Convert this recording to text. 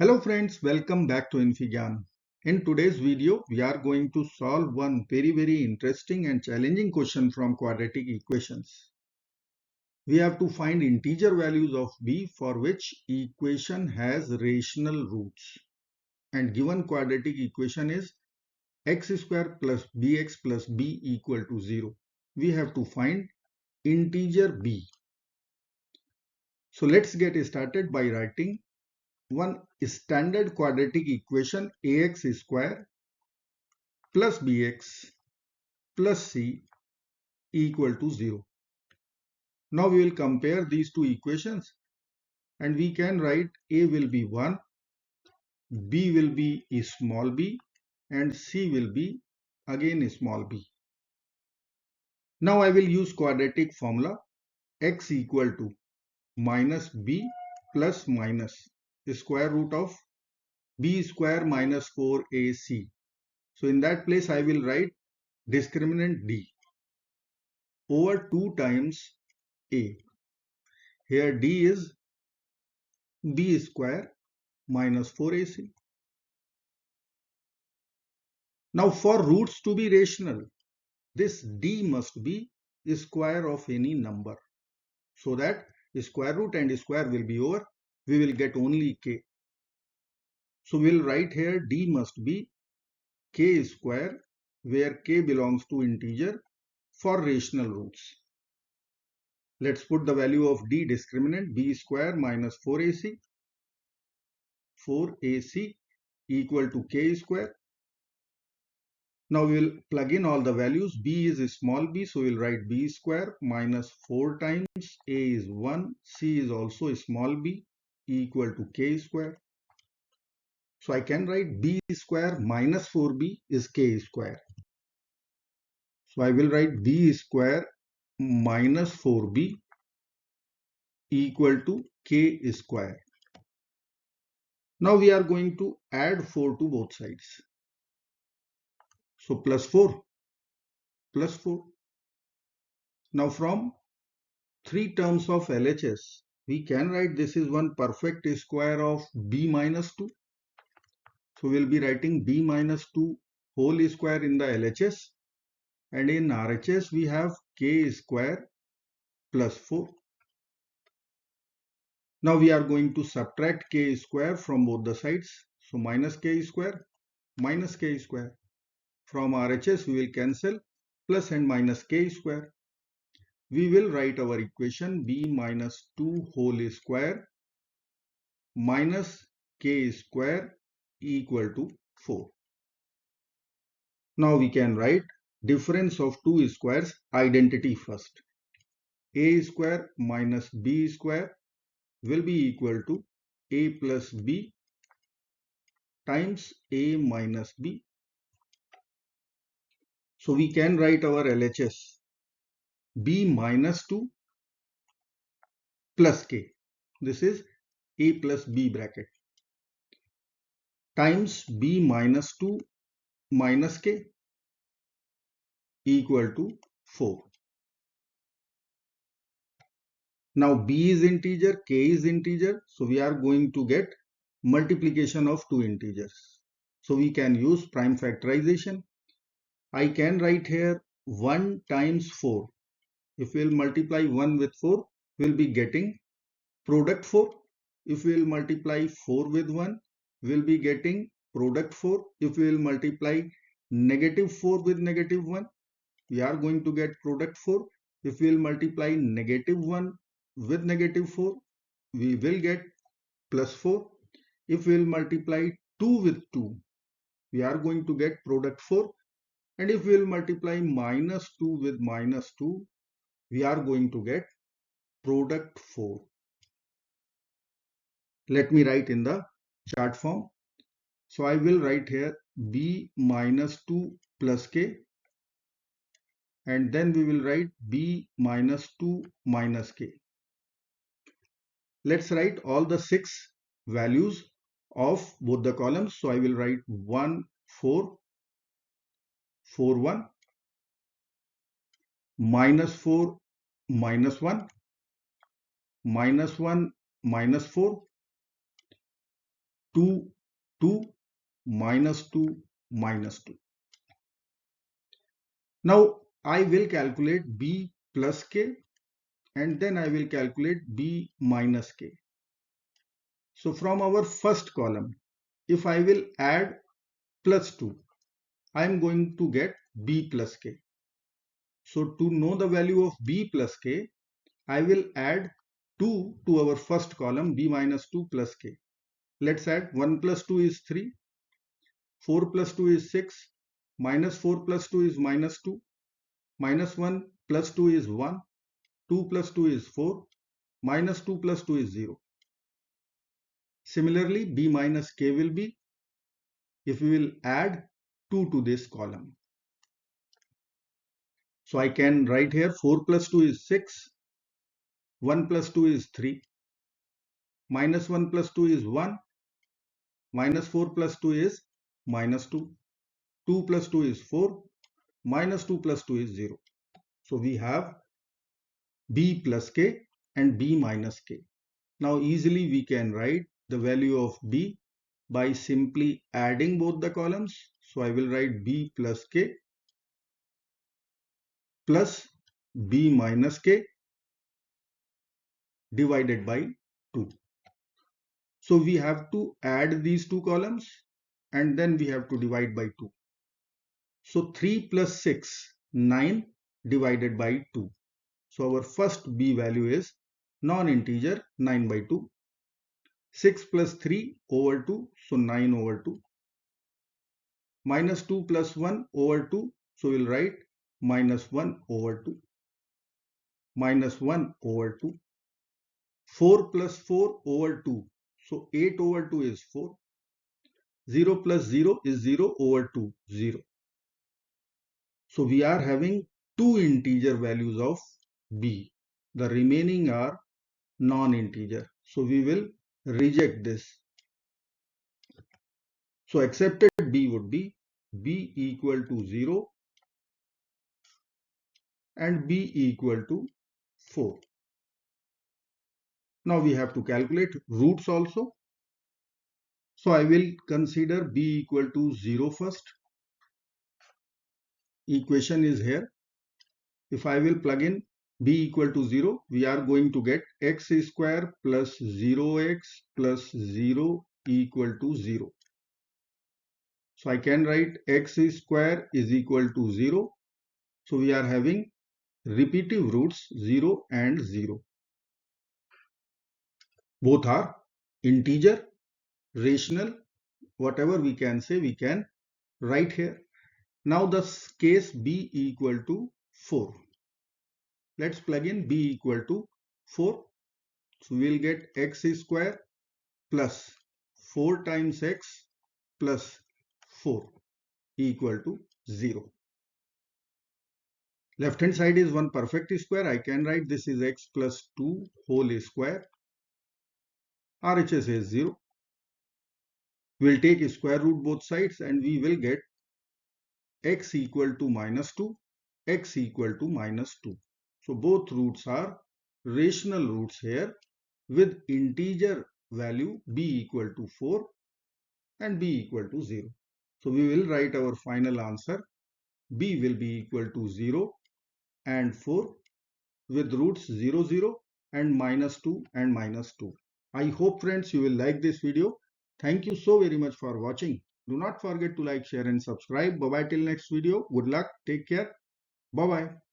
Hello friends, welcome back to infyGyan. In today's video, we are going to solve one very interesting and challenging question from quadratic equations. We have to find integer values of b for which equation has rational roots. And given quadratic equation is x square plus bx plus b equal to 0. We have to find integer b. So let's get started by writing one standard quadratic equation ax square plus bx plus c equal to 0. Now we will compare these two equations and we can write a will be 1, b will be small b and c will be again small b. Now I will use quadratic formula x equal to minus b plus minus square root of b square minus 4ac. So in that place I will write discriminant d over 2 times a. Here d is b square minus 4ac. Now for roots to be rational, this d must be square of any number. So that square root and square will be over, we will get only k. So we'll write here d must be k square where k belongs to integer for rational roots. Let's put the value of d discriminant b square minus 4ac. 4ac equal to k square. Now we will plug in all the values. B is small b, so we will write b square minus 4 times a is 1, c is also small b equal to k square. So I can write b square minus 4b is k square. So I will write b square minus 4b equal to k square. Now we are going to add 4 to both sides. So plus 4, plus 4. Now from 3 terms of LHS, we can write this is one perfect square of b minus 2. So we'll be writing b minus 2 whole square in the LHS, and in RHS we have k square plus 4. Now we are going to subtract k square from both the sides. So minus k square, minus k square. From RHS we will cancel plus and minus k square. We will write our equation b minus 2 whole square minus k square equal to 4. Now we can write difference of two squares identity first. A square minus b square will be equal to a plus b times a minus b. So we can write our LHS b minus 2 plus k. This is a plus b bracket times b minus 2 minus k equal to 4. Now b is integer, k is integer, so we are going to get multiplication of two integers. So we can use prime factorization. I can write here 1 times 4. If we will multiply 1 with 4, we will be getting product 4. If we will multiply 4 with 1, we will be getting product 4. If we will multiply negative 4 with negative 1, we are going to get product 4. If we will multiply negative 1 with negative 4, we will get plus 4. If we will multiply 2 with 2, we are going to get product 4. And if we will multiply minus 2 with minus 2, we are going to get product 4. Let me write in the chart form. So I will write here b minus 2 plus k, and then we will write b minus 2 minus k. Let's write all the 6 values of both the columns. So I will write 1, 4, 4, 1, minus 4, minus 1, minus 1, minus 4, 2, 2, minus 2, minus 2. Now I will calculate b plus k and then I will calculate b minus k. So from our first column, if I will add plus 2, I am going to get b plus k. So to know the value of b plus k, I will add 2 to our first column b minus 2 plus k. Let's add 1 plus 2 is 3, 4 plus 2 is 6, minus 4 plus 2 is minus 2, minus 1 plus 2 is 1, 2 plus 2 is 4, minus 2 plus 2 is 0. Similarly, b minus k will be if we will add 2 to this column. So I can write here 4 plus 2 is 6, 1 plus 2 is 3, minus 1 plus 2 is 1, minus 4 plus 2 is minus 2, 2 plus 2 is 4, minus 2 plus 2 is 0. So we have b plus k and b minus k. Now easily we can write the value of b by simply adding both the columns. So I will write b plus k plus b minus k divided by 2. So we have to add these two columns and then we have to divide by 2. So 3 plus 6, 9 divided by 2. So our first b value is non-integer 9 by 2. 6 plus 3 over 2, so 9 over 2. Minus 2 plus 1 over 2, so we'll write minus 1 over 2. Minus 1 over 2. 4 plus 4 over 2, so 8 over 2 is 4. 0 plus 0 is 0 over 2, 0. So we are having two integer values of b. The remaining are non-integer. So we will reject this. So accepted b would be b equal to 0 and b equal to 4. Now we have to calculate roots also. So I will consider b equal to 0 first. Equation is here. If I will plug in b equal to 0, we are going to get x square plus 0x plus 0 equal to 0. So I can write x square is equal to 0. So we are having repetitive roots 0 and 0. Both are integer, rational, whatever we can say, we can write here. Now the case b equal to 4. Let's plug in b equal to 4. So we will get x square plus 4 times x plus 4 equal to 0. Left hand side is one perfect square. I can write this is x plus 2 whole square. RHS is 0. We will take square root both sides and we will get x equal to minus 2, x equal to minus 2. So both roots are rational roots here with integer value b equal to 4 and b equal to 0. So we will write our final answer. B will be equal to 0 and 4 with roots 0, 0 and minus 2 and minus 2. I hope friends you will like this video. Thank you so very much for watching. Do not forget to like, share and subscribe. Bye bye till next video. Good luck. Take care. Bye bye.